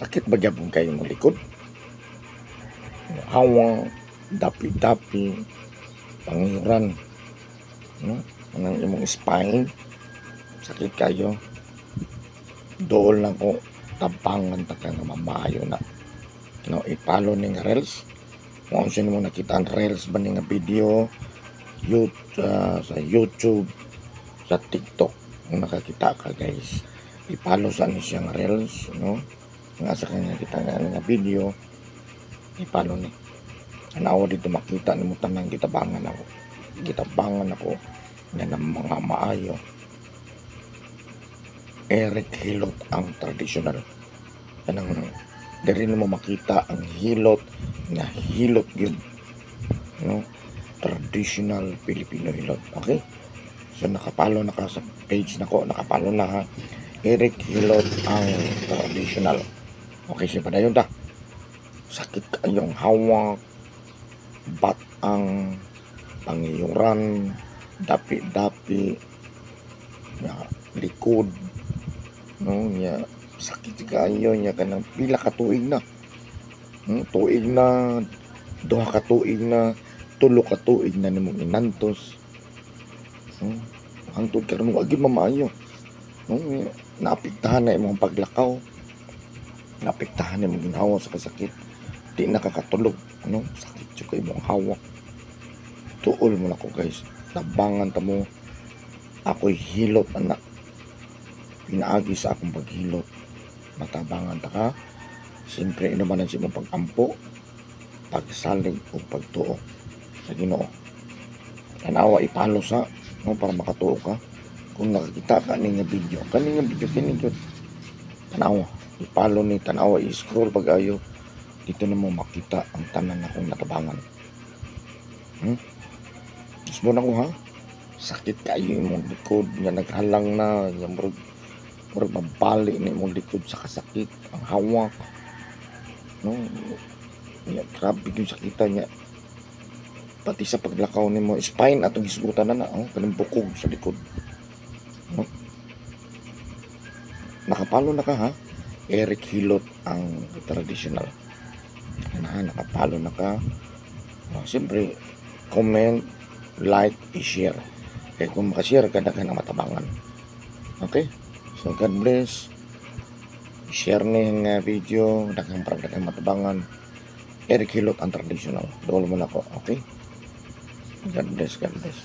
Sakit ba gyapon kayo mo likod? Hawang, dapi-dapi, pangiran, no? Ang imong spine, sakit kayo. Dool lang ko, tabangan ta ka nga mamayo na. No, ipalo ni nga reels. Kung sino mo nakita ang reels ba ni nga video, sa YouTube, sa TikTok, kung nakakita ka guys, ipalo sa ni siyang reels, no? Nga sa kanya kita nga video, ipalo ni. Anawa dito makita ni mo tanang gitabangan ako nga ng mga maayo. Eric Hilot ang traditional. Kanang diri mo makita ang hilot nga hilot gyud, no? Traditional Filipino hilot. Okay? So nakapalo na ka sa page nako, nakapalo na ha. Eric Hilot ang traditional. Okay, siya pa dayon ta. Sakit kayong hawak, batang, pangiyuran, dapi-dapi, likod, no, nya sakit kayo nya kanang pila ka tuig na. Tuig na, duha ka tuig na, tulo ka tuig na nimong inantos. Hangtod ka mo agi mamayo. Naapektahan na imong paglakaw. Naapektahan na imong ginhawa sa kasakit. Di nakakatulog, no? Sakit jud kay imong hawak. Tuol mo na ko guys. Tabangan ta mo. Ako'y hilot anak. Pinaagi sa akong paghilot. Matabangan ta ka. Siyempre inumanan sa imong pagampo, pagsalig o pagtuo sa Ginoo. Tanawa ipalo sa, no, para makatuo ka. Kung nakakita ka ni nga video, kinigod. Tanawa, ipalo ni, tanawa, i-scroll pag-ayo. Dito na mo makita ang tanan akong natabangan. Gusto na ko ha? Sakit kayo imong likod, nga naghalang na, nga murag mabali na imong likod sa kasakit, ang hawak. No, ya, grabe yung sakitan niya. Pati sa paglakaw ni mo, spine atong hisgutan na kanang bukog sa likod. No? Nakapalo na ka ha? Eric Hilot ang traditional. Nakapalo na ka. Siyempre, comment, like, i-share. Kaya kung makashare ka na matabangan. Okay? So, God bless. Share ni nga video, daghang matabangan. Eric Hilot ang traditional. Dool mo na ko, okay? God bless, God bless.